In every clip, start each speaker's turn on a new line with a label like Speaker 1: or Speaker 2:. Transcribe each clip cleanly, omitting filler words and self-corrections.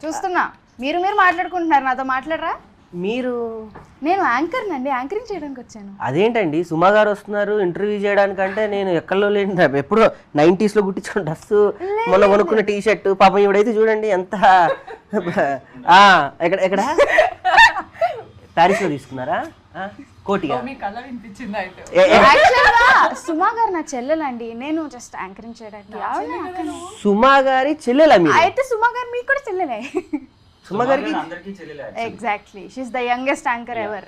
Speaker 1: చూస్తున్నా మీరు మాట్లాడుకుంటున్నారు, నాతో మాట్లాడరా?
Speaker 2: మీరు
Speaker 1: నేను యాంకర్ నండి, యాంకరింగ్ చేయడానికి వచ్చాను.
Speaker 2: అదేంటండి సుమా గారు వస్తున్నారు ఇంటర్వ్యూ చేయడానికంటే నేను ఎక్కడో లేని ఎప్పుడో 90s లో కుట్టించుకున్న డ్రెస్, మొన్న కొనుక్కున్న టీ షర్ట్, పాపం ఇవిడైతే చూడండి ఎంత ఎక్కడ ప్యారిస్ లో తీసుకున్నారా కోటిగా?
Speaker 1: సుమా గారు నా చెల్లెలండి, నేను జస్ట్ యాంకరింగ్ చేయడానికి.
Speaker 2: సుమా గారి చెల్లెలా మీరు?
Speaker 1: అయితే సుమా గారు మీకు కూడా చెల్లెలే.
Speaker 2: సుమా గారికి
Speaker 1: exactly, she is the youngest anchor ever.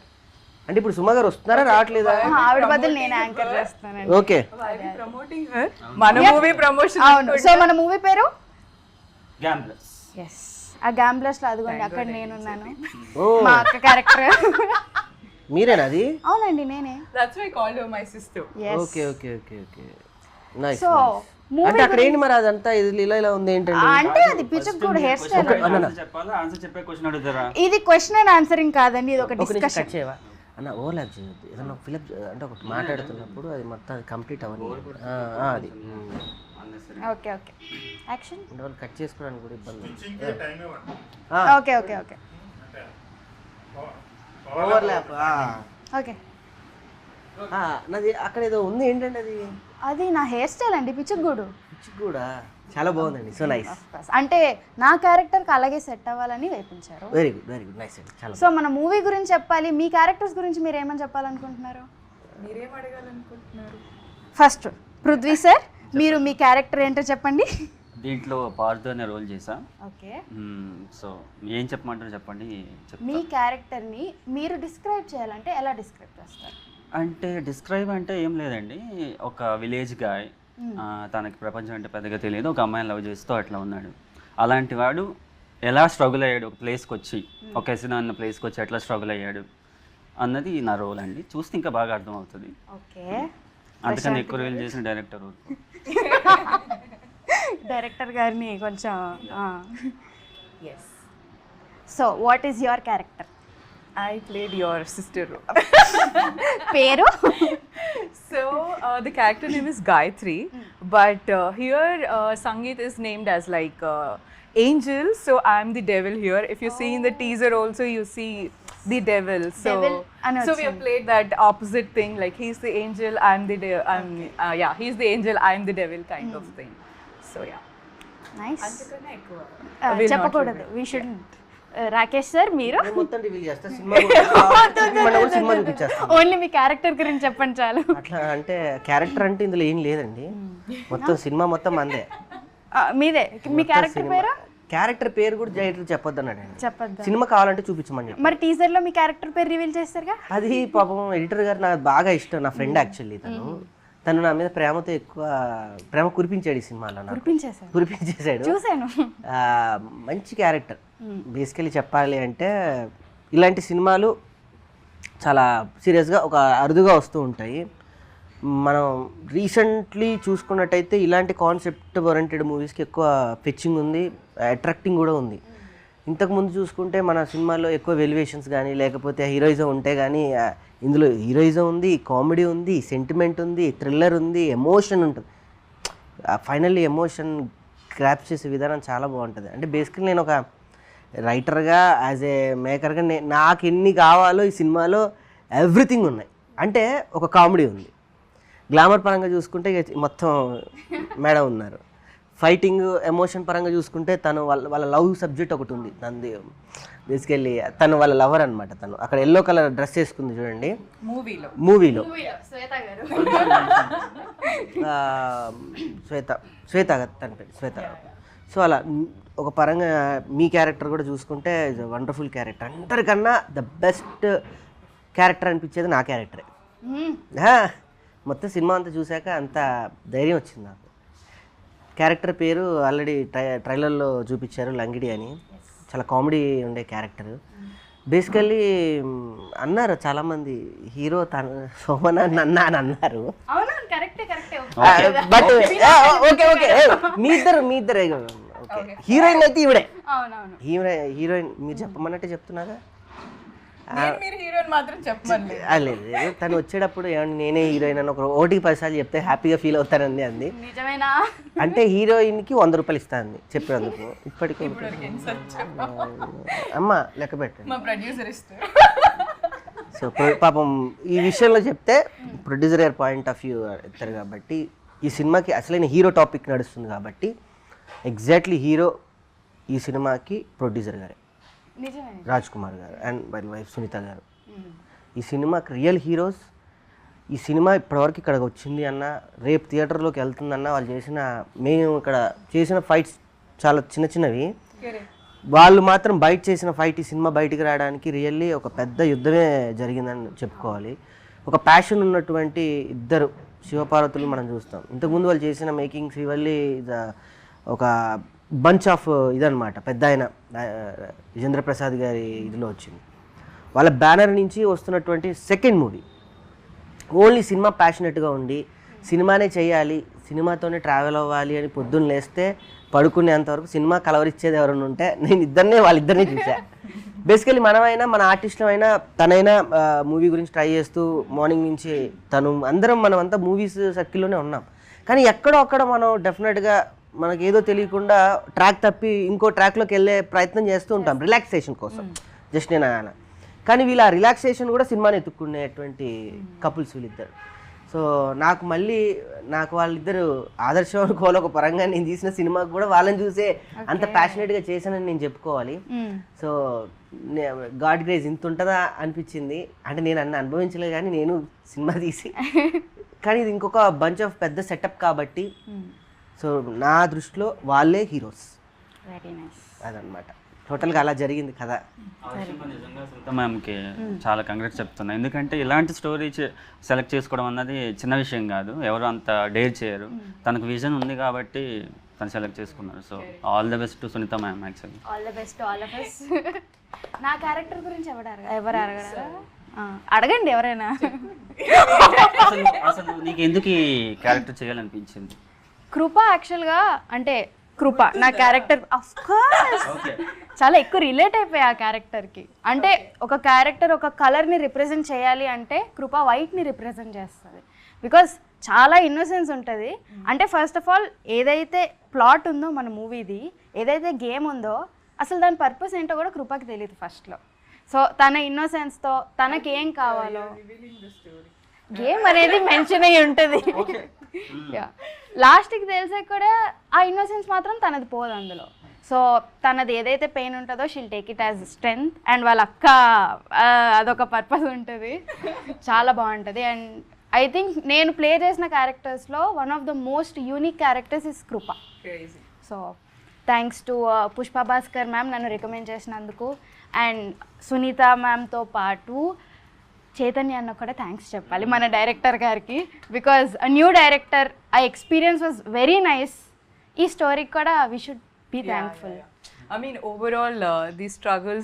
Speaker 2: అంటే ఇప్పుడు సుమా గారు వస్తున్నారా రావట్లేదా?
Speaker 1: ఆవిడ బదులు నేను యాంకర్ చేస్తానండి.
Speaker 2: ఓకే,
Speaker 3: మన మూవీ ప్రమోషన్.
Speaker 1: అవును, సో మన మూవీ పేరు
Speaker 4: గ్యాంబ్లర్స్.
Speaker 1: ఎస్, ఆ గ్యాంబ్లర్స్ లో అదిగోండి అక్కడ నేనున్నాను, మా అక్క క్యారెక్టర్.
Speaker 2: మీరేనా అది?
Speaker 1: అవునండి నేనే.
Speaker 3: That's why called her my sister.
Speaker 2: Okay okay okay okay, nice.
Speaker 1: So
Speaker 2: అంటే అక్కడ ఏంటి మరి అదంతా ఇది ఇలా ఉంది ఏంటంటే?
Speaker 1: అంటే అది పిచ్చుకు కూడా హెయిర్ స్టైల్.
Speaker 4: చెప్పాలా ఆన్సర్ చెప్పే క్వశ్చన్ అడుగుతారా?
Speaker 1: ఇది క్వశ్చన్ అండ్ ఆన్సరింగ్ కాదండి, ఇది ఒక డిస్కషన్.
Speaker 2: కట్ చేయవా అన్న? ఓవర్లాప్ చేయొద్దు, ఏదన్నా ఫిలప్ అంటే ఒకటి మాట్లాడుతున్నప్పుడు అది మొత్తం అది కంప్లీట్ అవ్వని అది.
Speaker 1: Okay okay, action.
Speaker 2: అంటే వాళ్ళు కట్ చేసుకోవడానికి కూడా ఇబ్బంది.
Speaker 1: Okay okay okay,
Speaker 2: overlap.
Speaker 1: Okay,
Speaker 2: నాది అక్కడ ఏదో ఉంది ఏంటంటే అది?
Speaker 1: అది నా హెయిర్ స్టైల్ అండి, పిచ్చుగూడు.
Speaker 2: కూడా చాలా బాగుందండి, సో నైస్.
Speaker 1: అంటే నా క్యారెక్టర్కి అలాగే సెట్ అవ్వాలని వేపించారు.
Speaker 2: వెరీ గుడ్ నైస్ అండి, చాలా.
Speaker 1: సో మన మూవీ గురించి చెప్పాలి, మీ క్యారెక్టర్స్ గురించి మీరు ఏమని చెప్పాలనుకుంటున్నారు?
Speaker 3: మీరేం అడగాలనుకుంటున్నారు?
Speaker 1: ఫస్ట్ పృథ్వీ సార్, మీరు మీ క్యారెక్టర్ ఏంటో చెప్పండి.
Speaker 4: దీంట్లో పార్థు అనే రోల్ చేసా.
Speaker 1: ఓకే,
Speaker 4: సో ఏం చెప్పమంటారు చెప్పండి.
Speaker 1: మీ క్యారెక్టర్ని మీరు డిస్క్రైబ్ చేయాలంటే ఎలా డిస్క్రైబ్ చేస్తారు?
Speaker 4: అంటే డిస్క్రైబ్ అంటే ఏం లేదండి, ఒక విలేజ్ గాయ్, తనకి ప్రపంచం అంటే పెద్దగా తెలియదు, ఒక అమ్మాయిని లవ్ చేస్తూ అట్లా ఉన్నాడు. అలాంటి వాడు ఎలా స్ట్రగుల్ అయ్యాడు, ఒక ప్లేస్కి వచ్చి, ఒక ఎసినా అన్న ప్లేస్కి వచ్చి ఎట్లా స్ట్రగుల్ అయ్యాడు అన్నది నా రోల్ అండి. చూస్తే ఇంకా బాగా అర్థం అవుతుంది.
Speaker 1: ఓకే,
Speaker 4: అందుకని ఎక్కువ రివీల్ చేసిన డైరెక్టర్ రోల్.
Speaker 1: డైరెక్టర్ గారిని కొంచెం. Yes, so what is your character?
Speaker 3: I played your sister.
Speaker 1: పేరు?
Speaker 3: So the character name is Gayatri, but here Sangeet is named as like angel, so I'm the devil here. If you see in the teaser also you see the devil. So so we have played that opposite thing, like he's the angel, I'm the he's the angel, I'm the devil kind of thing. So yeah,
Speaker 1: nice.
Speaker 3: అందుకనే ఎక్కువ
Speaker 1: చెప్పకూడదు, we shouldn't. Rakesh sir, మీరు
Speaker 2: మొత్తం reveal చేస్తా, cinema చూపించేస్తా.
Speaker 1: Only మీ character గురించి చెప్పండి చాలు.
Speaker 2: అట్లా అంటే క్యారెక్టర్ అంటే ఇందులో ఏం లేదండి, మొత్తం సినిమా మొత్తం అందే.
Speaker 1: మీదే. మీ క్యారెక్టర్ పేరు?
Speaker 2: క్యారెక్టర్ పేరు కూడా డైరెక్టర్ చెప్పొద్దు అన్నాడు.
Speaker 1: చెప్పొద్దు,
Speaker 2: సినిమా కావాలంటే చూపించమని చెప్పి.
Speaker 1: మరి టీజర్ లో మీ క్యారెక్టర్ పేరు రివీల్ చేస్తారుగా?
Speaker 2: అది పాపం ఎడిటర్ గారు నాకు బాగా ఇష్టం, నా ఫ్రెండ్ యాక్చువల్లీ. తను నా మీద ప్రేమతో ఎక్కువ ప్రేమ కురిపించాడు ఈ సినిమాలో. కురిపించేశాడు,
Speaker 1: చూశాను.
Speaker 2: మంచి క్యారెక్టర్. బేసికలీ చెప్పాలి అంటే ఇలాంటి సినిమాలు చాలా సీరియస్గా ఒక అరుదుగా వస్తూ ఉంటాయి. మనం రీసెంట్లీ చూసుకున్నట్టయితే ఇలాంటి కాన్సెప్ట్ ఓరియంటెడ్ మూవీస్కి ఎక్కువ పిచ్చింగ్ ఉంది, అట్రాక్టింగ్ కూడా ఉంది. ఇంతకుముందు చూసుకుంటే మన సినిమాల్లో ఎక్కువ వెల్యువేషన్స్ కానీ లేకపోతే హీరోయిజం ఉంటే కానీ, ఇందులో హీరోయిజం ఉంది, కామెడీ ఉంది, సెంటిమెంట్ ఉంది, థ్రిల్లర్ ఉంది, ఎమోషన్ ఉంటుంది. ఫైనల్లీ ఎమోషన్ గ్రాప్ చేసే విధానం చాలా బాగుంటుంది. అంటే బేసికలీ నేను ఒక రైటర్గా, యాజ్ ఏ మేకర్గా నాకు ఎన్ని కావాలో ఈ సినిమాలో ఎవ్రీథింగ్ ఉన్నాయి. అంటే ఒక కామెడీ ఉంది, గ్లామర్ పరంగా చూసుకుంటే మొత్తం మేడం ఉన్నారు, ఫైటింగ్ ఎమోషన్ పరంగా చూసుకుంటే తను వాళ్ళ లవ్ సబ్జెక్ట్ ఒకటి ఉంది. తనది బేసికల్లీ తను వాళ్ళ లవర్ అనమాట. తను అక్కడ ఎల్లో కలర్ డ్రెస్ వేసుకుంది చూడండి మూవీలో. శ్వేత తన పేరు శ్వేత. సో అలా ఒక పరంగా మీ క్యారెక్టర్ కూడా చూసుకుంటే వండర్ఫుల్ క్యారెక్టర్. అందరికన్నా ద బెస్ట్ క్యారెక్టర్ అనిపించేది నా క్యారెక్టరే. మొత్తం సినిమా అంతా చూశాక అంత ధైర్యం వచ్చింది నాకు. క్యారెక్టర్ పేరు ఆల్రెడీ ట్రైలర్లో చూపించారు, లంగిడి అని. చాలా కామెడీ ఉండే క్యారెక్టర్. బేసికల్లీ అన్నారు చాలామంది హీరో తన సోమన్ అన్నా అని అన్నారు. బట్ ఓకే ఓకే, మీ ఇద్దరు హీరోయిన్ అయితే ఈవిడే. హీరోయిన్ మీరు చెప్పమన్నట్టే చెప్తున్నారా?
Speaker 3: మీరు హీరోయిన్ మాత్రం చెప్పమని
Speaker 2: లేదు లేదు, తను వచ్చేటప్పుడు ఏమంటే నేనే హీరోయిన్ అని ఒక 1-10 సార్లు చెప్తే హ్యాపీగా ఫీల్ అవుతానండి అంది.
Speaker 1: నిజమేనా?
Speaker 2: అంటే హీరోయిన్కి 100 రూపాయలు ఇస్తాను చెప్పేందుకు. ఇప్పటికీ అమ్మ లెక్క పెట్టండి.
Speaker 3: మా ప్రొడ్యూసర్ ఇస్తారు.
Speaker 2: సో పాపం ఈ విషయంలో చెప్తే ప్రొడ్యూసర్ గారి పాయింట్ ఆఫ్ వ్యూ ఎత్తారు కాబట్టి ఈ సినిమాకి అసలైన హీరో టాపిక్ నడుస్తుంది కాబట్టి ఎగ్జాక్ట్లీ హీరో ఈ సినిమాకి ప్రొడ్యూసర్ గారే,
Speaker 1: నిజమే.
Speaker 2: రాజ్ కుమార్ గారు అండ్ వాళ్ళ వైఫ్ సునీత గారు. ఈ సినిమాకి రియల్ హీరోస్. ఈ సినిమా ఇప్పటివరకు ఇక్కడ వచ్చింది అన్న, రేపు థియేటర్లోకి వెళ్తుందన్న, వాళ్ళు చేసిన మేము ఇక్కడ చేసిన ఫైట్స్ చాలా చిన్న చిన్నవి, వాళ్ళు మాత్రం బయట చేసిన ఫైట్ ఈ సినిమా బయటికి రావడానికి రియల్లీ ఒక పెద్ద యుద్ధమే జరిగిందని చెప్పుకోవాలి. ఒక ప్యాషన్ ఉన్నటువంటి ఇద్దరు శివపార్వతులు మనం చూస్తాం. ఇంతకుముందు వాళ్ళు చేసిన మేకింగ్స్ ఇవన్నీ ఒక బంచ్ ఆఫ్ ఇదనమాట. పెద్ద ఆయన విజేంద్ర ప్రసాద్ గారి ఇదిలో వచ్చింది. వాళ్ళ బ్యానర్ నుంచి వస్తున్నటువంటి సెకండ్ మూవీ. ఓన్లీ సినిమా ప్యాషనెట్గా ఉండి సినిమానే చేయాలి, సినిమాతోనే ట్రావెల్ అవ్వాలి అని పొద్దున్న లేస్తే పడుకునేంతవరకు సినిమా కలవరిచ్చేది ఎవరైనా ఉంటే నేను వాళ్ళిద్దరినీ చూసా. బేసికలీ మనమైనా మన ఆర్టిస్టులమైనా తనైనా మూవీ గురించి ట్రై చేస్తూ మార్నింగ్ నుంచి మనమంతా మూవీస్ సర్కిల్లోనే ఉన్నాం. కానీ ఎక్కడో అక్కడ మనం డెఫినెట్గా మనకి ఏదో తెలియకుండా ట్రాక్ తప్పి ఇంకో ట్రాక్లోకి వెళ్ళే ప్రయత్నం చేస్తూ ఉంటాం రిలాక్సేషన్ కోసం. జస్ట్ నేను అలా. కానీ వీళ్ళ రిలాక్సేషన్ కూడా సినిమాని ఎత్తుక్కునేటువంటి కపుల్స్ వీళ్ళిద్దరు. సో నాకు వాళ్ళిద్దరు ఆదర్శం అనుకోవాలి. ఒక పరంగా నేను తీసిన సినిమాకు కూడా వాళ్ళని చూసే అంత ప్యాషనెట్గా చేశానని నేను చెప్పుకోవాలి. సో గాడ్ గ్రేస్ ఇంత ఉంటుందా అనిపించింది. అంటే నేను అనుభవించలేదు కానీ నేను సినిమా తీసి, కానీ ఇది ఇంకొక బంచ్ ఆఫ్ పెద్ద సెటప్ కాబట్టి సో నా దృష్టిలో వాళ్ళే హీరోస్.
Speaker 1: Very nice.
Speaker 2: అదనమాట టోటల్గా అలా జరిగింది కదా.
Speaker 4: నిజంగా సునీత మ్యామ్కి చాలా కంగ్రాట్స్ చెప్తున్నా. ఎందుకంటే ఇలాంటి స్టోరీ సెలెక్ట్ చేసుకోవడం అన్నది చిన్న విషయం కాదు, ఎవరు అంత డేర్ చేయరు. తనకు విజన్ ఉంది కాబట్టి తను సెలెక్ట్ చేసుకున్నారు. So all the best to Sunitha ma'am. Actually
Speaker 1: all the best all of us. నా క్యారెక్టర్ గురించి ఎవరు అడగరా? అడగండి ఎవరైనా.
Speaker 4: అసలు నీకు ఎందుకు ఈ క్యారెక్టర్ చేయాలనిపించింది?
Speaker 1: కృప యాక్చువల్గా అంటే కృప నా క్యారెక్టర్ ఆఫ్ కోర్స్ చాలా ఎక్కువ రిలేట్ అయిపోయి ఆ క్యారెక్టర్కి. అంటే ఒక క్యారెక్టర్ ఒక కలర్ని రిప్రజెంట్ చేయాలి అంటే కృప వైట్ని రిప్రజెంట్ చేస్తుంది. బికాస్ చాలా ఇన్నోసెన్స్ ఉంటుంది. అంటే ఫస్ట్ ఆఫ్ ఆల్ ఏదైతే ప్లాట్ ఉందో మన మూవీది, ఏదైతే గేమ్ ఉందో అసలు దాని పర్పస్ ఏంటో కూడా కృపకి తెలియదు ఫస్ట్లో. సో తన ఇన్నోసెన్స్తో తనకేం కావాలో గేమ్ అనేది మెన్షన్ అయ్యి ఉంటుంది. లాస్ట్కి తెలిసే కూడా ఆ ఇన్నోసెన్స్ మాత్రం తనది పోదు అందులో. సో తనది ఏదైతే పెయిన్ ఉంటుందో she'll take it as strength. And వాళ్ళ అక్క అదొక పర్పస్ ఉంటుంది, చాలా బాగుంటుంది. అండ్ ఐ థింక్ నేను ప్లే చేసిన క్యారెక్టర్స్లో one of the most unique characters is Krupa. So thanks to Pushpa Bhaskar ma'am నన్ను రికమెండ్ చేసినందుకు. అండ్ సునీత మ్యామ్తో పాటు చైతన్య అన్న కూడా థ్యాంక్స్ చెప్పాలి మన డైరెక్టర్ గారికి. బికాజ్ అ న్యూ డైరెక్టర్, ఆ ఎక్స్పీరియన్స్ వాజ్ వెరీ నైస్. ఈ స్టోరీకి కూడా we should be thankful.
Speaker 3: I mean, overall, these struggles,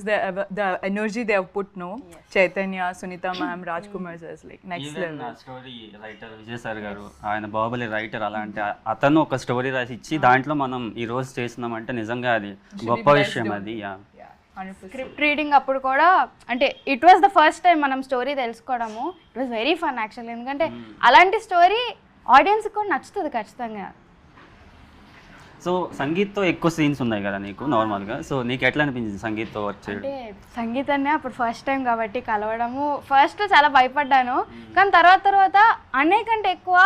Speaker 3: the energy they have put, no? Yes. Chaitanya, Sunita ma'am, Rajkumar sir is like next level.
Speaker 4: Story writer Vijay sir గారు, ఆయన Baahubali writer. అలాంటి అతను ఒక story రాసి ఇచ్చి దాంట్లో మనం ఈ రోజు చేస్తున్నామంటే నిజంగా అది గొప్ప విషయం. అది
Speaker 1: స్క్రిప్ట్ రీడింగ్ అప్పుడు కూడా అంటే it was the first time మనం స్టోరీ తెలుసుకోవడము. It was very fun actually. ఎందుకంటే అలాంటి స్టోరీ ఆడియన్స్కి కూడా నచ్చుతుంది ఖచ్చితంగా.
Speaker 4: సో సంగీత్తో ఎక్కువ సీన్స్ ఉన్నాయి కదా నీకు నార్మల్గా. సో నీకు ఎట్లా అనిపించింది సంగీత్తో వర్క్ చేయడం?
Speaker 1: అంటే సంగీతాన్ని అప్పుడు ఫస్ట్ టైం కాబట్టి కలవడము ఫస్ట్ చాలా భయపడ్డాను. కానీ తర్వాత అన్నయ్య కంటే ఎక్కువ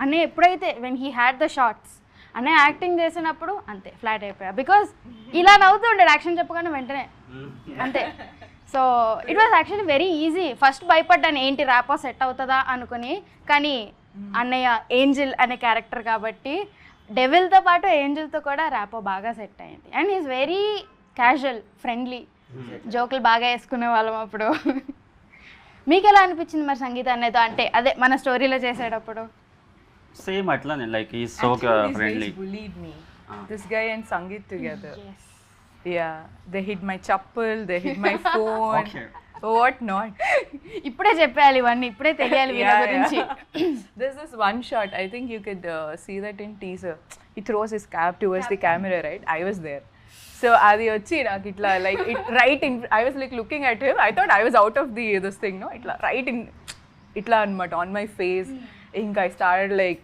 Speaker 1: అన్నయ్య ఎప్పుడైతే when he had the shorts అన్నయ్య యాక్టింగ్ చేసినప్పుడు అంతే ఫ్లాట్ అయిపోయా. బికాజ్ ఇలా నవ్వుతూ ఉండేది యాక్షన్ చెప్పగానే వెంటనే అంతే. So it was actually very easy. First భయపడ్డాను ఏంటి ర్యాపో సెట్ అవుతుందా అనుకుని. కానీ అన్నయ్య ఏంజిల్ అనే క్యారెక్టర్ కాబట్టి డెవిల్తో పాటు ఏంజిల్తో కూడా ర్యాపో బాగా సెట్ అయింది. And is very casual, friendly, జోకులు బాగా వేసుకునే వాళ్ళం అప్పుడు. మీకు ఎలా అనిపించింది మరి సంగీత అన్నయ్యతో? అంటే అదే మన స్టోరీలో చేసేటప్పుడు
Speaker 4: సేమ్ అట్లానే లైక్ ఈ so friendly.
Speaker 3: Bullied me. This guy and Sangeet together. Yes. Yeah, they hid my chappal, they hid my phone.
Speaker 4: Okay.
Speaker 3: What not?
Speaker 1: ఇప్పుడే చెప్పాలి ఇవన్నీ, ఇప్పుడే తెలియాలి వీళ్ళ గురించి.
Speaker 3: There's this one shot, I think you could see that in teaser. He throws his cap towards the camera, right? I was there. So అది వచ్చి నాకు ఇట్లా like right in I was like looking at him I thought I was out of this thing no ఇట్లా right in ఇట్లా అనమాట on my face. ఇంకా I started like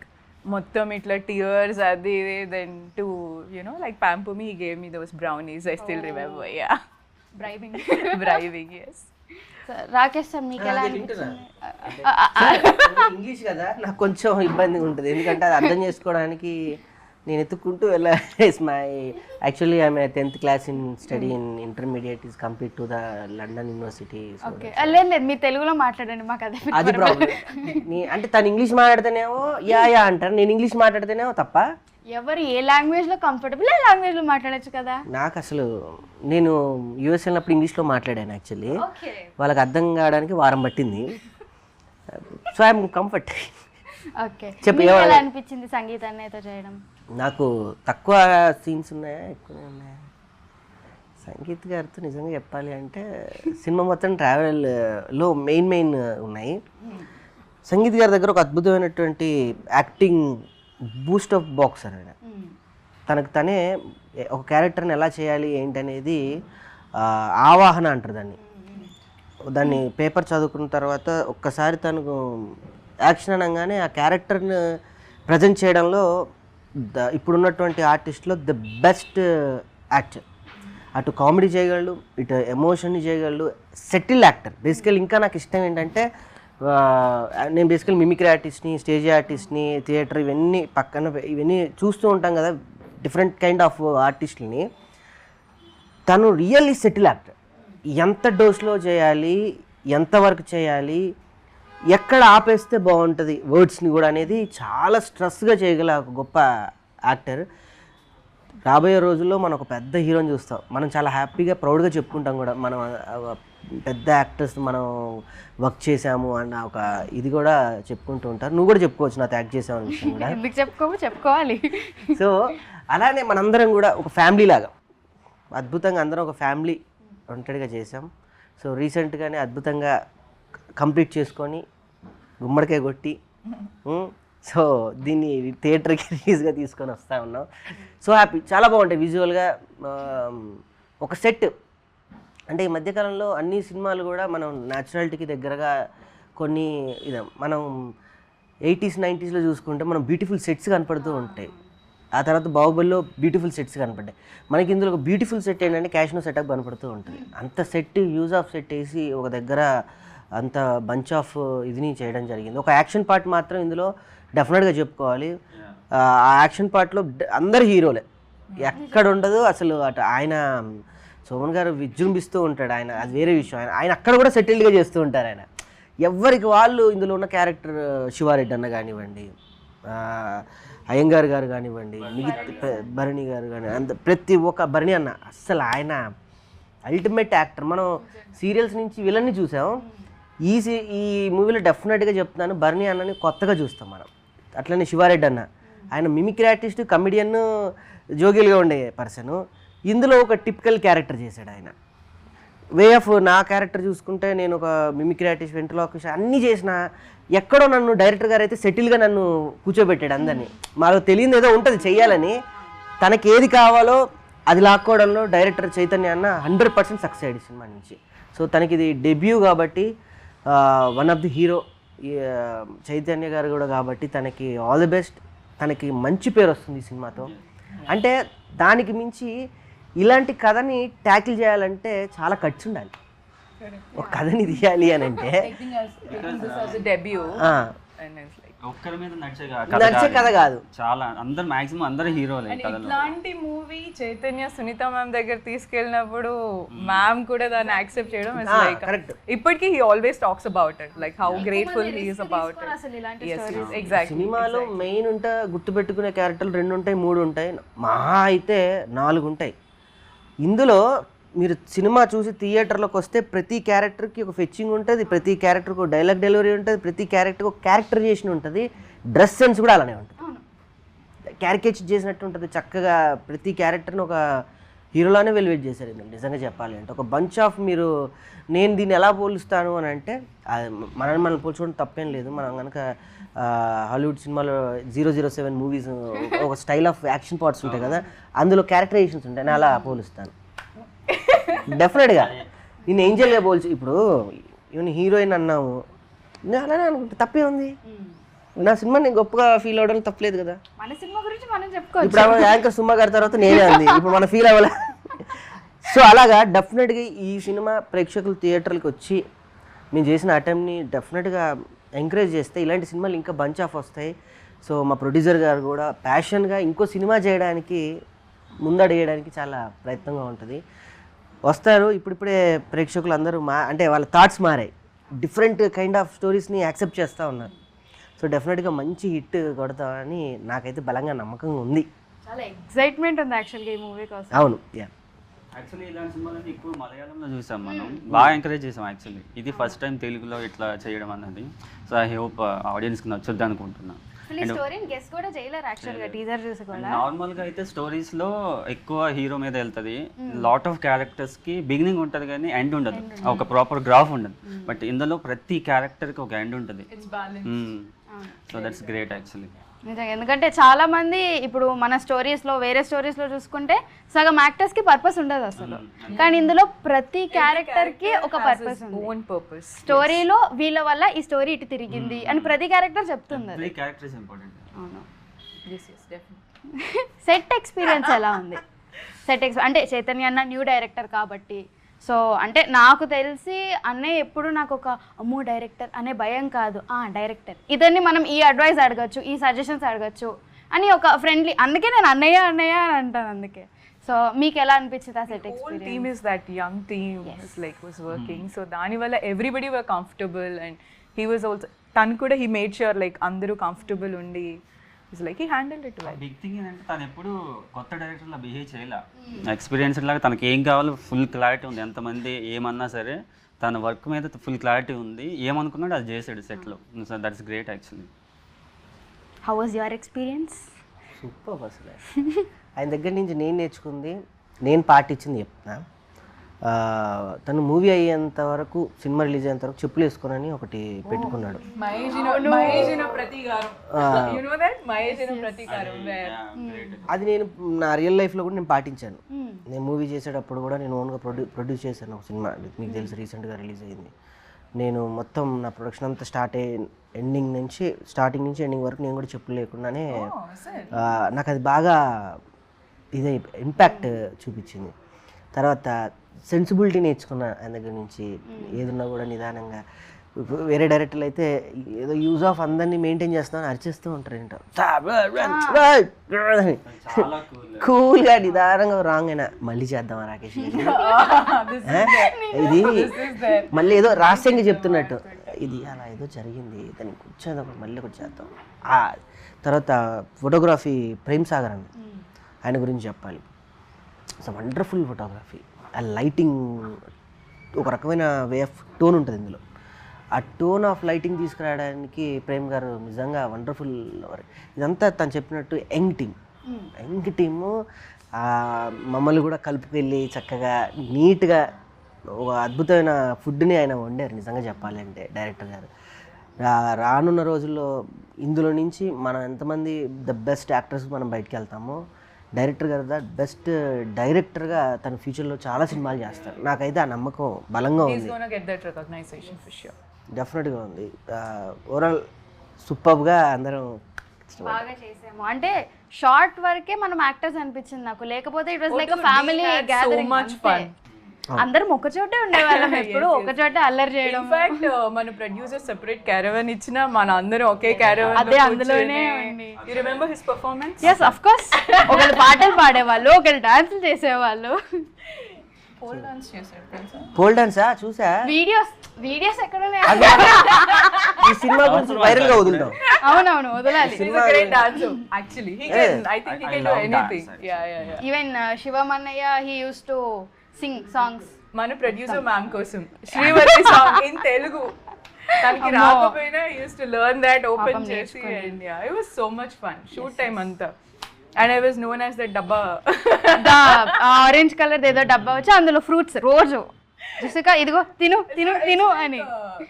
Speaker 3: మొత్తం ఇట్లా టీయర్స్ అది then to you know like pamper me, he gave me those brownies, I still remember. Yeah, bribing, yes.
Speaker 1: Rakesh sir మీకు ఎలా అనిపించింది?
Speaker 2: ఇంగ్లీష్ కదా నాకు కొంచెం ఇబ్బందిగా ఉంటుంది, ఎందుకంటే అది అర్థం చేసుకోవడానికి నేను ఎత్తుక్కుంటూ వెళ్ళాలి. My actually I'm 10th class in study in intermediate is complete to the London University.
Speaker 1: Okay లేదు లేదు మీరు తెలుగులో మాట్లాడండి, మాకు అదే
Speaker 2: అది ప్రాబ్లం. అంటే తను ఇంగ్లీష్ మాట్లాడితేనేమో యా అంటారు, నేను ఇంగ్లీష్ మాట్లాడితేనేమో తప్ప.
Speaker 1: ఎవరు ఏ లాంగ్వేజ్లో కంఫర్టబుల్ ఆ లాంగ్వేజ్లో మాట్లాడచ్చు కదా.
Speaker 2: నాకు అసలు నేను యూఎస్ వెళ్ళినప్పుడు ఇంగ్లీష్లో మాట్లాడాను యాక్చువల్లీ, వాళ్ళకి అర్థం కావడానికి వారం పట్టింది. So I'm comfort.
Speaker 1: ఓకే
Speaker 2: చెప్పు,
Speaker 1: మీకు ఎలా అనిపించింది సంగీత అన్నయ్యతో చేయడం?
Speaker 2: నాకు తక్కువ సీన్స్ ఉన్నాయా ఎక్కువనే ఉన్నాయా? సంగీత్ గారితో నిజంగా చెప్పాలి అంటే సినిమా మొత్తం ట్రావెల్లో మెయిన్ ఉన్నాయి. సంగీత్ గారి దగ్గర ఒక అద్భుతమైనటువంటి యాక్టింగ్ బూస్ట్ ఆఫ్ బాక్సర్ ఆయన. తనకు తనే ఒక క్యారెక్టర్ని ఎలా చేయాలి ఏంటనేది ఆవాహన అంటారు దాన్ని పేపర్ చదువుకున్న తర్వాత ఒక్కసారి తనకు యాక్షన్ అనగానే ఆ క్యారెక్టర్ని ప్రజెంట్ చేయడంలో ఇప్పుడున్నటువంటి ఆర్టిస్ట్లో ద బెస్ట్ యాక్టర్. అటు కామెడీ చేయగలడు, ఇటు ఎమోషన్ని చేయగలడు, సెటిల్ యాక్టర్. బేసికల్ ఇంకా నాకు ఇష్టం ఏంటంటే నేను బేసికల్ మిమిక్రీ ఆర్టిస్ట్ని, స్టేజ్ ఆర్టిస్ట్ని, థియేటర్ ఇవన్నీ చూస్తూ ఉంటాం కదా, డిఫరెంట్ కైండ్ ఆఫ్ ఆర్టిస్టులని. తను రియల్లీ సెటిల్ యాక్టర్. ఎంత డోస్లో చేయాలి, ఎంతవరకు చేయాలి, ఎక్కడ ఆపేస్తే బాగుంటుంది వర్డ్స్ని కూడా అనేది చాలా స్ట్రెస్గా చేయగల ఒక గొప్ప యాక్టర్. రాబోయే రోజుల్లో మనం ఒక పెద్ద హీరోని చూస్తాం. మనం చాలా హ్యాపీగా ప్రౌడ్గా చెప్పుకుంటాం కూడా, మనం పెద్ద యాక్టర్స్ మనం వర్క్ చేసాము అన్న ఒక ఇది కూడా చెప్పుకుంటూ ఉంటారు. నువ్వు కూడా చెప్పుకోవచ్చు నాతో యాక్ట్ చేసావు అనే విషయం కూడా.
Speaker 1: ఎందుకు చెప్పుకోవాలి.
Speaker 2: సో అలానే మనందరం కూడా ఒక ఫ్యామిలీ లాగా అద్భుతంగా అందరం ఒక ఫ్యామిలీ ఒంటరిగా చేసాం. సో రీసెంట్గానే అద్భుతంగా కంప్లీట్ చేసుకొని గుమ్మడికాయ కొట్టి సో దీన్ని థియేటర్కి రిలీజ్గా తీసుకొని వస్తూ ఉన్నాం. సో హ్యాపీ, చాలా బాగుంటాయి విజువల్గా. ఒక సెట్ అంటే ఈ మధ్యకాలంలో అన్ని సినిమాలు కూడా మనం న్యాచురాలిటీకి దగ్గరగా కొన్ని మనం 80s 90sలో చూసుకుంటే మనం బ్యూటిఫుల్ సెట్స్ కనపడుతూ ఉంటాయి. ఆ తర్వాత బాహుబలిలో బ్యూటిఫుల్ సెట్స్ కనపడ్డాయి. మనకి ఇందులో ఒక బ్యూటిఫుల్ సెట్ ఏంటంటే క్యాషినో సెటప్ కనపడుతూ ఉంటుంది. అంత సెట్ యూజ్ ఆఫ్ సెట్ వేసి ఒక దగ్గర అంత బంచ్ ఆఫ్ ఇదిని చేయడం జరిగింది. ఒక యాక్షన్ పార్ట్ మాత్రం ఇందులో డెఫినెట్గా చెప్పుకోవాలి. ఆ యాక్షన్ పార్ట్లో అందరు హీరోలే, ఎక్కడ ఉండదు అసలు. అటు ఆయన సోమన్ గారు విజృంభిస్తూ ఉంటాడు, ఆయన అది వేరే విషయం. ఆయన అక్కడ కూడా సెటిల్డ్గా చేస్తూ ఉంటారు. ఆయన ఎవరికి వాళ్ళు ఇందులో ఉన్న క్యారెక్టర్ శివారెడ్డి అన్న కానివ్వండి, అయ్యంగార్ గారు కానివ్వండి, మిగతా భరణి గారు కానీ, అంత ప్రతి ఒక్క భరణి అన్న అస్సలు ఆయన అల్టిమేట్ యాక్టర్. మనం సీరియల్స్ నుంచి విలన్ని చూసాం, ఈ మూవీలో డెఫినెట్గా చెప్తున్నాను భరణి అన్నని కొత్తగా చూస్తాం మనం. అట్లనే శివారెడ్డి అన్న, ఆయన మిమిక్రీ ఆర్టిస్ట్, కమెడియన్, జోగిల్గా ఉండే పర్సన్. ఇందులో ఒక టిపికల్ క్యారెక్టర్ చేశాడు ఆయన. వే ఆఫ్ నా క్యారెక్టర్ చూసుకుంటే నేను ఒక మిమిక్రీ ఆర్టిస్ట్, వెంట్రలోక్విస్ట్ అన్నీ చేసిన, ఎక్కడో నన్ను డైరెక్టర్ గారు అయితే సెటిల్గా నన్ను కూర్చోబెట్టాడు అందరినీ. మాలో తెలియదు ఏదో ఉంటుంది చెయ్యాలని, తనకి ఏది కావాలో అది లాక్కోవడంలో డైరెక్టర్ చైతన్య అన్న 100% సక్సెస్ అయ్యాడు సినిమా నుంచి. సో తనకి ఇది డెబ్యూ కాబట్టి one of the hero Chaitanya గారు కూడా కాబట్టి తనకి ఆల్ ది బెస్ట్. తనకి మంచి పేరు వస్తుంది ఈ సినిమాతో. అంటే దానికి మించి ఇలాంటి కథని ట్యాకిల్ చేయాలంటే చాలా ఖర్చు ఉండాలి. ఒక కథని తీయాలి అని అంటే
Speaker 4: ఒక్కరి మీద
Speaker 2: నడిచే కథ కాదు,
Speaker 4: చాలా అందరు మాక్సిమం అందరు హీరోలే.
Speaker 3: ఇట్లాంటి మూవీ చైతన్య సునీత మ్యామ్ దగ్గర తీసుకెళ్ళినప్పుడు మ్యామ్ కూడా దాన్ని యాక్సెప్ట్ చేయడం ఇస్ లైక్
Speaker 2: కరెక్ట్.
Speaker 3: ఇప్పటికీ he always talks about it, like how grateful he is about it. Exactly.
Speaker 2: సినిమాలో మెయిన్ ఉంటే గుర్తుపెట్టుకునే క్యారెక్టర్లు 2 ఉంటాయి 3 ఉంటాయి, మహా అయితే 4 ఉంటాయి. ఇందులో మీరు సినిమా చూసి థియేటర్లోకి వస్తే ప్రతి క్యారెక్టర్కి ఒక ఫెచ్చింగ్ ఉంటుంది, ప్రతి క్యారెక్టర్కి ఒక డైలాగ్ డెలివరీ ఉంటుంది, ప్రతి క్యారెక్టర్కి ఒక క్యారెక్టరైజేషన్ ఉంటుంది, డ్రెస్ సెన్స్ కూడా అలానే ఉంటుంది, క్యారికేచర్ చేసినట్టు ఉంటుంది. చక్కగా ప్రతి క్యారెక్టర్ని ఒక హీరోలానే వెలివేట్ చేశారు ఇందులో నిజంగా చెప్పాలి అంటే. ఒక బంచ్ ఆఫ్ మీరు నేను దీన్ని ఎలా పోలుస్తాను అని అంటే మనం పోల్చుకోవడం తప్పేం లేదు. మనం కనుక హాలీవుడ్ సినిమాలో 007 మూవీస్ ఒక స్టైల్ ఆఫ్ యాక్షన్ పార్ట్స్ ఉంటాయి కదా, అందులో క్యారెక్టరైజేషన్స్ ఉంటాయి, నేను అలా పోలుస్తాను డెఫినెట్గా. నేను ఏంజల్గా పోల్చి ఇప్పుడు ఈవెన్ హీరోయిన్ అన్నాము, నేను అలానే అనుకుంటా, తప్పే ఉంది. నా సినిమా నేను గొప్పగా ఫీల్ అవ్వడం తప్పలేదు కదా.
Speaker 1: మన సినిమా గురించి మనం చెప్పుకోవచ్చు.
Speaker 2: ఇప్పుడు యాంకర్ సుమా గారి తర్వాత నేనే అంది, ఇప్పుడు మనం ఫీల్ అవ్వాలి. సో అలాగా డెఫినెట్గా ఈ సినిమా ప్రేక్షకులు థియేటర్లకు వచ్చి మేము చేసిన అటెంప్ట్ని డెఫినెట్గా ఎంకరేజ్ చేస్తే ఇలాంటి సినిమాలు ఇంకా బంచ్ ఆఫ్ వస్తాయి. సో మా ప్రొడ్యూసర్ గారు కూడా ప్యాషన్గా ఇంకో సినిమా చేయడానికి ముందడిగేయడానికి చాలా ప్రయత్నంగా ఉంటుంది. వస్తారు ఇప్పుడిప్పుడే ప్రేక్షకులు అందరూ అంటే వాళ్ళ థాట్స్ మారాయి, డిఫరెంట్ కైండ్ ఆఫ్ స్టోరీస్ని యాక్సెప్ట్ చేస్తూ ఉన్నారు. సో డెఫినెట్గా మంచి హిట్ కొడతామని నాకైతే బలంగా నమ్మకంగా ఉంది.
Speaker 1: చాలా ఎక్సైట్మెంట్ ఉంది యాక్చువల్గా ఈ మూవీ కోసం.
Speaker 2: అవును,
Speaker 4: యాక్చువల్లీ ఇలాంటి సినిమాలని ఎక్కువ మలయాళంలో చూసాం మనం, బాగా ఎంకరేజ్ చేసాం యాక్చువల్లీ. ఇది ఫస్ట్ టైం తెలుగులో ఇట్లా చేయడం అన్నది. సో ఐ హోప్ ఆడియన్స్కి నచ్చొద్దు అనుకుంటున్నాను.
Speaker 1: స్టోరీని గెస్ కూడా చేయలేరు యాక్చువల్గా టీజర్ చూసి కూడా.
Speaker 4: నార్మల్గా అయితే స్టోరీస్లో ఎక్కువ హీరో మీద వెళ్తుంది, లాట్ ఆఫ్ క్యారెక్టర్స్కి బిగినింగ్ ఉంటుంది కానీ ఎండ్ ఉండదు, ఒక ప్రాపర్ గ్రాఫ్ ఉండదు. బట్ ఇందులో ప్రతి క్యారెక్టర్కి ఒక ఎండ్ ఉంటుంది. So that's great actually.
Speaker 1: నిజంగా, ఎందుకంటే చాలా మంది ఇప్పుడు మన స్టోరీస్లో వేరే స్టోరీస్లో చూసుకుంటే సగం యాక్టర్స్కి పర్పస్ ఉండదు అసలు, కానీ ఇందులో ప్రతి క్యారెక్టర్కి ఒక పర్పస్ ఉంది. స్టోరీలో వీళ్ళ వల్ల ఈ స్టోరీ ఇటు తిరిగింది అని ప్రతి క్యారెక్టర్ చెప్తుంది. సెట్ ఎక్స్పీరియన్స్ ఎలా ఉంది? అంటే చైతన్య అన్న న్యూ డైరెక్టర్ కాబట్టి, సో అంటే నాకు తెలిసి అన్నయ్య ఎప్పుడు నాకు ఒక అమ్మో డైరెక్టర్ అనే భయం కాదు, డైరెక్టర్ ఇతన్ని మనం ఈ అడ్వైస్ అడగచ్చు, ఈ సజెషన్స్ అడగచ్చు అని ఒక ఫ్రెండ్లీ, అందుకే నేను అన్నయ్య అని అంటాను. అందుకే సో మీకు ఎలా అనిపించింది ఆ set experience?
Speaker 3: Team is that young team was working, so దానివల్ల everybody were comfortable and he was also, తను కూడా హీ మేడ్ ష్యూర్ లైక్ అందరూ కంఫర్టబుల్ ఉండి like he handled it well.
Speaker 4: Big thing ఏంటంటే తను ఎప్పుడు కొత్త డైరెక్టర్లా బిహేవ్ చేయాల, ఎక్స్పీరియన్స్ లాగా తనకి ఏం కావాలో ఫుల్ క్లారిటీ ఉంది. ఎంతమంది ఏమన్నా సరే తన వర్క్ మీద ఫుల్ క్లారిటీ ఉంది, ఏమనుకున్నాడు అది చేసాడు సెట్లో. So that's great actually.
Speaker 1: How was your experience?
Speaker 2: Super అసలు. ఆయన దగ్గర నుంచి నేను నేర్చుకుంది, నేను పాటించింది చెప్తున్నా. తను మూవీ అయ్యేంత వరకు, సినిమా రిలీజ్ అయ్యేంత వరకు చెప్పులు వేసుకోనని ఒకటి పెట్టుకున్నాడు. అది నేను నా రియల్ లైఫ్లో కూడా నేను పాటించాను. నేను మూవీ చేసేటప్పుడు కూడా నేను ఓన్గా ప్రొడ్యూస్ చేశాను ఒక సినిమా, మీకు తెలుసు రీసెంట్గా రిలీజ్ అయ్యింది. నేను మొత్తం నా ప్రొడక్షన్ అంతా స్టార్టింగ్ నుంచి ఎండింగ్ వరకు నేను కూడా చెప్పులు లేకుండానే, నాకు అది బాగా ఇదే ఇంపాక్ట్ చూపించింది. తర్వాత సెన్సిబిలిటీ నేర్చుకున్నా ఆయన దగ్గర నుంచి. ఏదున్నా కూడా నిదానంగా, వేరే డైరెక్టర్లు అయితే ఏదో యూజ్ ఆఫ్ అందరినీ మెయింటైన్ చేస్తామని అరిచేస్తూ ఉంటారు ఏంటో, కూల్గా నిదానంగా రాంగ్ అయినా మళ్ళీ చేద్దామా రాకేష్ ఇది మళ్ళీ ఏదో రహస్యంగా చెప్తున్నట్టు, ఇది అలా ఏదో జరిగింది దానికి కూర్చోదాం మళ్ళీ కూడా చేద్దాం. తర్వాత ఫోటోగ్రఫీ ప్రేమ్ సాగర్ అని, ఆయన గురించి చెప్పాలి. It's wonderful photography. ఆ లైటింగ్ ఒక రకమైన వే ఆఫ్ టోన్ ఉంటుంది ఇందులో. ఆ టోన్ ఆఫ్ లైటింగ్ తీసుకురావడానికి ప్రేమ్ గారు నిజంగా వండర్ఫుల్. ఇదంతా తను చెప్పినట్టు యంగ్ టీము మమ్మల్ని కూడా కలుపుకెళ్ళి చక్కగా నీట్గా ఒక అద్భుతమైన ఫుడ్ని ఆయన వండారు నిజంగా చెప్పాలి అంటే డైరెక్టర్ గారు. రానున్న రోజుల్లో ఇందులో నుంచి మనం ఎంతమంది ద బెస్ట్ యాక్టర్స్ మనం బయటికి వెళ్తామో, డైరెక్టర్ గారు ద బెస్ట్ డైరెక్టర్గా తన ఫ్యూచర్లో చాలా సినిమాలు చేస్తారు. నాకైతే ఆ నమ్మకం బలంగా ఉంది, డెఫినెట్గా ఉంది. ఓవరాల్ సూపర్గా అందరం
Speaker 1: బాగా చేసాము. అంటే షార్ట్ వరకే మనం యాక్టర్స్ అనిపించింది నాకు, లేకపోతే it was like family gathering. అందరం ఒక చోటే ఉండేవాళ్ళం, ఎప్పుడు ఒక చోటే అల్లరి చేయడం.
Speaker 3: ఇన్ఫాక్ట్ మన ప్రొడ్యూసర్ సెపరేట్ క్యారవన్ ఇచ్చిన మన అందరం ఒకే క్యారవన్
Speaker 1: అదే అందులోనే.
Speaker 3: You remember his performance?
Speaker 1: yes of course. ఒకళ్ళు పాటలు పాడేవాళ్ళు, ఒకళ్ళు డాన్సులు చేసేవాళ్ళు.
Speaker 3: పోల్ డాన్స్ చేశారు తెలుసా?
Speaker 2: పోల్ డాన్సా చూసా?
Speaker 1: వీడియోస్ ఎక్కడనే
Speaker 2: ఈ సినిమా గురించి వైరల్ గా వదులుతాం.
Speaker 1: అవునవును వదలాలి.
Speaker 3: He's a great dancer actually. He can, I think he can do anything. Yeah.
Speaker 1: Even శివమన్నయ్య he used to sing songs.
Speaker 3: మన ప్రొడ్యూసర్ మ్యామ్ కోసం శ్రీవల్లి సాంగ్ ఇన్ తెలుగు తనకి రాకపోయినా he used to learn that, open చేసి, and yeah, it was so much fun. Shoot time అంతా And I was known as the dabba.
Speaker 1: Orange colour ఏదో డబ్బా వచ్చి అందులో ఫ్రూట్స్ రోజు జెసికా ఇదిగో తిను తిను తిను అని.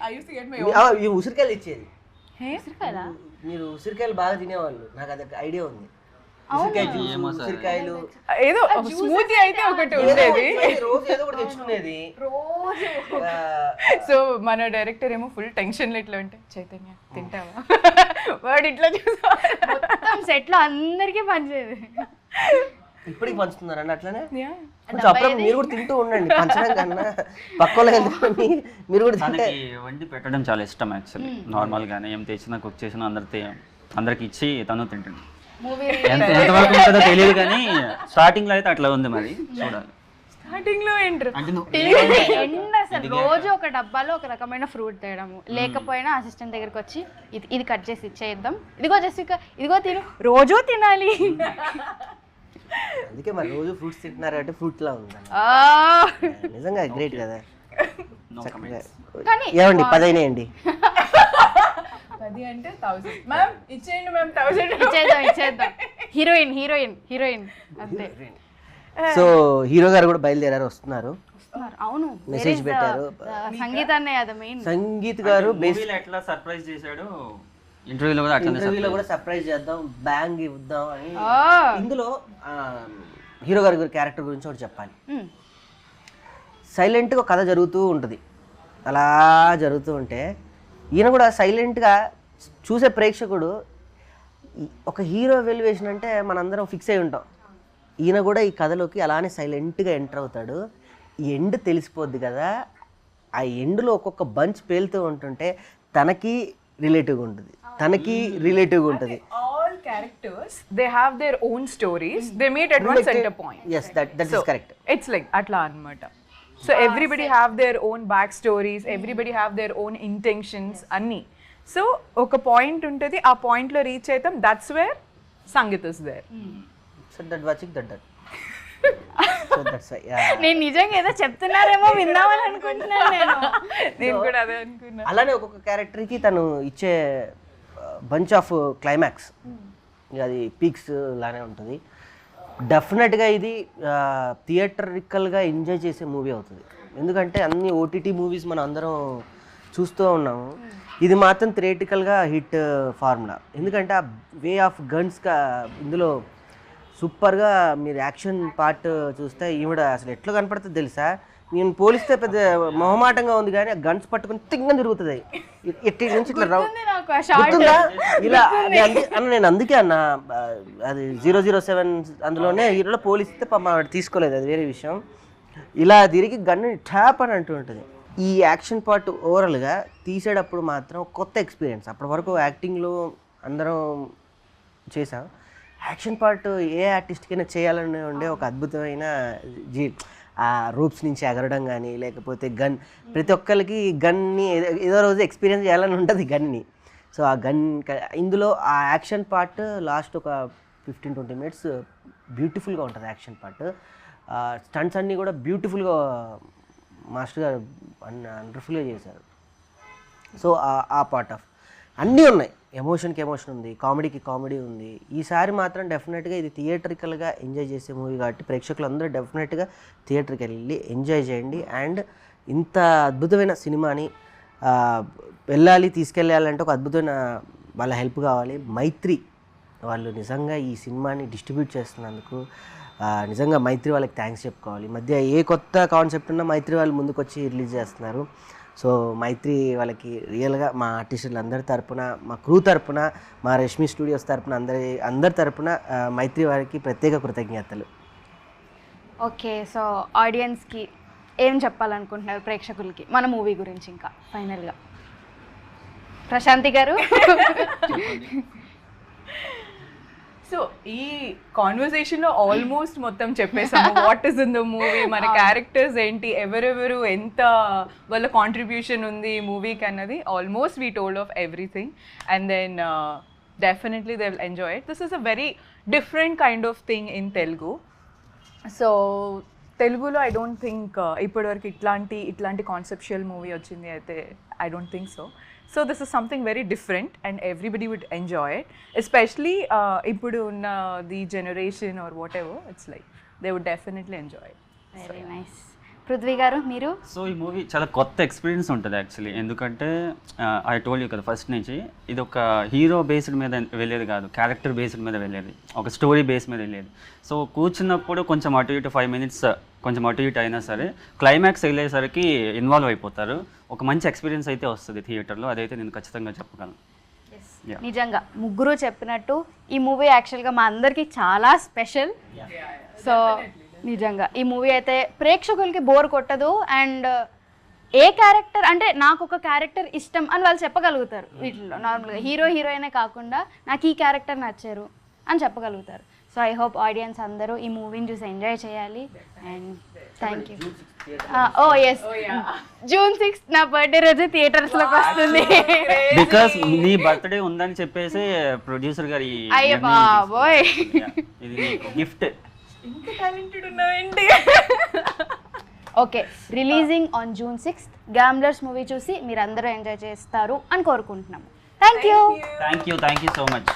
Speaker 3: I used to get my
Speaker 2: ఈ ఉసిరికాయలు ఇచ్చేది.
Speaker 1: ఉసిరికాయలా?
Speaker 2: మీరు ఉసిరికాయలు బాగా తినేవాళ్ళు, నాకు అది ఐడియా ఉంది. ఉసిరికాయ జ్యూస్, ఉసిరికాయలు
Speaker 3: ఏదో స్మూతీ అయితే ఒకటి ఉండేది.
Speaker 2: రోజు ఏదో ఒకటి తెచ్చుకునేది.
Speaker 3: సో మన డైరెక్టర్ ఏమో ఫుల్ టెన్షన్ లో ఇట్లా ఉంటే చైతన్య తింటావా వాడు ఇట్లా చూసా
Speaker 1: మొత్తం సెట్ లో అందరికీ పనిచేది.
Speaker 2: ఇప్పటికి పంచుతున్నారండి అట్లనే? కొంచెం అప్పుడప్పుడు మీరు కూడా తింటూ ఉండండి, పంచడం కన్నా పక్కలో వెళ్తుకొని మీరు కూడా తింటే.
Speaker 4: తనకి వండి పెట్టడం చాలా ఇష్టం యాక్చువల్లీ. నార్మల్గానే ఏం తెచ్చినా కుక్ చేసినా అందరికి ఇచ్చి తను తింటుంది. ఎంతవరకు ఉంటుందో తెలియదు కానీ స్టార్టింగ్ లో అయితే అట్లా ఉంది, మరి చూడాలి.
Speaker 3: స్టార్టింగ్ లో ఏంటర్
Speaker 1: ఎండ్ అసలు రోజు ఒక డబ్బాలో ఒక రకమైన ఫ్రూట్ తేయడము, లేకపోయినా అసిస్టెంట్ దగ్గరికి వచ్చి ఇది కట్ చేసి ఇచ్చేద్దాం, ఇదిగో జెసికా ఇదిగో తిను, రోజు తినాలి.
Speaker 2: అందుకే మరి రోజు ఫ్రూట్స్ తింటున్నారు అంటే ఫ్రూట్ లా ఉంది. నిజంగా గ్రేట్ కదా. ఏమండి 10 అయినాయండి.
Speaker 3: 10 అంటే 1000 మ్యామ్ ఇచ్చేయండి మ్యామ్ 1000
Speaker 1: ఇచ్చేద్దాం. హీరోయిన్ అంతే.
Speaker 2: సో హీరో గారు కూడా బయలుదేరారు, వస్తున్నారు.
Speaker 1: అవును,
Speaker 2: మెసేజ్ పెట్టారు.
Speaker 1: సంగీతాన్నే అది మెయిన్.
Speaker 2: సంగీత్ గారు
Speaker 4: ఎట్లా సర్ప్రైజ్ చేశాడు ఇంటర్వ్యూలో కూడా
Speaker 2: సర్ప్రైజ్ చేద్దాం, బ్యాంగ్ ఇద్దాం అని. ఇందులో హీరో గారి క్యారెక్టర్ గురించి ఒకటి చెప్పాలి. సైలెంట్గా కథ జరుగుతూ ఉంటుంది, అలా జరుగుతూ ఉంటే ఈయన కూడా సైలెంట్గా చూసే ప్రేక్షకుడు ఒక హీరో ఎలివేషన్ అంటే మనందరం ఫిక్స్ అయి ఉంటాం. ఈయన కూడా ఈ కథలోకి అలానే సైలెంట్గా ఎంటర్ అవుతాడు. ఎండ్ తెలిసిపోద్ది కదా, ఆ ఎండ్లో ఒక్కొక్క బంచ్ పేలుతూ ఉంటుంటే తనకి రిలేటివ్గా ఉంటుంది,
Speaker 3: all characters they have their own stories, they meet at one center point.
Speaker 2: Yes, that is correct.
Speaker 3: It's like atla anamata. So everybody have their own backstories, everybody have their own intentions anni. So oka point untadi, aa point lo reach aitam, that's where Sangeet is there.
Speaker 2: So that
Speaker 1: నేను నిజంగా ఏదో చెప్తున్నారేమో విందామని అనుకుంటున్నాను.
Speaker 3: నేను కూడా అదే అనుకున్నా.
Speaker 2: అలానే ఒక్కొక్క క్యారెక్టర్కి తను ఇచ్చే బంచ్ ఆఫ్ క్లైమాక్స్, అది పీక్స్ లానే ఉంటుంది. డెఫినెట్గా ఇది థియేటరికల్గా ఎంజాయ్ చేసే మూవీ అవుతుంది. ఎందుకంటే అన్ని ఓటీటీ మూవీస్ మనం అందరం చూస్తూ ఉన్నాము, ఇది మాత్రం థియేటికల్గా హిట్ ఫార్ములా. ఎందుకంటే ఆ వే ఆఫ్ గన్స్గా ఇందులో సూపర్గా మీరు యాక్షన్ పార్ట్ చూస్తే ఈవిడ అసలు ఎట్లా కనపడుతుంది తెలుసా? నేను పోలిస్తే పెద్ద మొహమాటంగా ఉంది కానీ ఆ గన్స్ పట్టుకుని తింగని తిరుగుతుంది ఇట్లా నుంచి ఇట్లా గుర్తుందా ఇలా అన్న. నేను అందుకే అన్న అది 007 అందులోనే హీరోలో పోలిస్తే తీసుకోలేదు, అది వేరే విషయం. ఇలా తిరిగి గన్ను ట్యాప్ అని అంటూ ఉంటుంది. ఈ యాక్షన్ పార్ట్ ఓవరాల్గా తీసేటప్పుడు మాత్రం కొత్త ఎక్స్పీరియన్స్. అప్పటి వరకు యాక్టింగ్లో అందరం చేసాం, యాక్షన్ పార్ట్ ఏ ఆర్టిస్ట్కైనా చేయాలని ఉండే ఒక అద్భుతమైన ఆ రూప్స్ నుంచి ఎగరడం కానీ, లేకపోతే గన్, ప్రతి ఒక్కరికి గన్ని ఏదో రోజు ఎక్స్పీరియన్స్ చేయాలని ఉంటుంది గన్ని. సో ఆ గన్ ఇందులో ఆ యాక్షన్ పార్ట్ లాస్ట్ ఒక 15-20 మినిట్స్ బ్యూటిఫుల్గా ఉంటుంది యాక్షన్ పార్ట్. స్టంట్స్ అన్నీ కూడా బ్యూటిఫుల్గా మాస్టర్ గారు వండర్ఫుల్గా చేశారు. సో ఆ పార్ట్ ఆఫ్ అన్నీ ఉన్నాయి. ఎమోషన్కి ఎమోషన్ ఉంది, కామెడీకి కామెడీ ఉంది. ఈసారి మాత్రం డెఫినెట్గా ఇది థియేటరికల్గా ఎంజాయ్ చేసే మూవీ కాబట్టి ప్రేక్షకులు అందరూ డెఫినెట్గా థియేటర్కి వెళ్ళి ఎంజాయ్ చేయండి. అండ్ ఇంత అద్భుతమైన సినిమాని తీసుకెళ్ళాలంటే ఒక అద్భుతమైన వాళ్ళ హెల్ప్ కావాలి. మైత్రి వాళ్ళు నిజంగా ఈ సినిమాని డిస్ట్రిబ్యూట్ చేస్తున్నందుకు నిజంగా మైత్రి వాళ్ళకి థ్యాంక్స్ చెప్పుకోవాలి. ఈ మధ్య ఏ కొత్త కాన్సెప్ట్ ఉన్నా మైత్రి వాళ్ళు ముందుకు వచ్చి రిలీజ్ చేస్తున్నారు. సో మైత్రి వాళ్ళకి రియల్గా మా ఆర్టిస్టులు అందరి తరపున, మా క్రూ తరపున, మా రష్మి స్టూడియోస్ తరపున అందరి తరపున మైత్రి వారికి ప్రత్యేక కృతజ్ఞతలు.
Speaker 1: ఓకే, సో ఆడియన్స్కి ఏం చెప్పాలనుకుంటున్నారు ప్రేక్షకులకి మన మూవీ గురించి? ఇంకా ఫైనల్గా ప్రశాంతి గారు.
Speaker 3: సో ఈ కాన్వర్సేషన్లో ఆల్మోస్ట్ మొత్తం చెప్పేసాము. What is in the movie, మన క్యారెక్టర్స్ ఏంటి, ఎవరెవరు ఎంత వాళ్ళ కాంట్రిబ్యూషన్ ఉంది ఈ మూవీకి అన్నది almost we told of everything. And then definitely they will enjoy it. This is a very different kind of thing in Telugu. So తెలుగులో ఐ డోంట్ థింక్ ఇప్పటివరకు ఇట్లాంటి కాన్సెప్షువల్ మూవీ వచ్చింది అయితే I don't think so. So this is something very different and everybody would enjoy it, especially ipudu unna the generation or whatever. It's like they would definitely enjoy it.
Speaker 1: Very nice. Prithvi గారు మీరు?
Speaker 4: So ఈ movie చాలా కొత్త experience ఉంటుంది actually. ఎందుకంటే I told you కదా first నుంచి, ఇది ఒక హీరో బేస్డ్ మీద వెళ్ళేది కాదు, క్యారెక్టర్ బేస్డ్ మీద వెళ్ళేది, ఒక స్టోరీ బేస్ మీద వెళ్ళేది. సో కూర్చున్నప్పుడు కొంచెం అటు ఇటు 5 minutes కొంచెం అటు ఇటు అయినా సరే క్లైమాక్స్ వెళ్ళేసరికి ఇన్వాల్వ్ అయిపోతారు. ఒక మంచి ఎక్స్పీరియన్స్ అయితే వస్తుంది థియేటర్లో, అదైతే నేను ఖచ్చితంగా చెప్పగలను.
Speaker 1: నిజంగా ముగ్గురు చెప్పినట్టు ఈ మూవీ యాక్చువల్గా మా అందరికీ చాలా స్పెషల్. సో నిజంగా ఈ మూవీ అయితే ప్రేక్షకులకి బోర్ కొట్టదు. అండ్ ఏ క్యారెక్టర్ అంటే నాకు ఒక క్యారెక్టర్ ఇష్టం అని వాళ్ళు చెప్పగలుగుతారు. వీటిలో నార్మల్గా హీరో హీరోయినే కాకుండా నాకు ఈ క్యారెక్టర్ నచ్చారు అని చెప్పగలుగుతారు. సో ఐ హోప్ ఆడియన్స్ అందరూ ఈ మూవీని చూసి ఎంజాయ్ చేయాలి. And thank you. Oh yes, June 6th నా బర్త్డే రోజు థియేటర్స్లోకి వస్తుంది.
Speaker 4: బికాస్ నీ బర్త్డే ఉందని చెప్పేసి ప్రొడ్యూసర్ గారు
Speaker 1: అయ్య బాబోయ్,
Speaker 4: ఇది గిఫ్ట్.
Speaker 3: ఇంత టాలెంటెడ్ ఉన్నావేంటి?
Speaker 1: Okay, releasing on June 6th Gamblers movie చూసి మీరు అందరూ ఎంజాయ్ చేస్తారు అని కోరుకుంటున్నాము. Thank you
Speaker 4: thank you so much.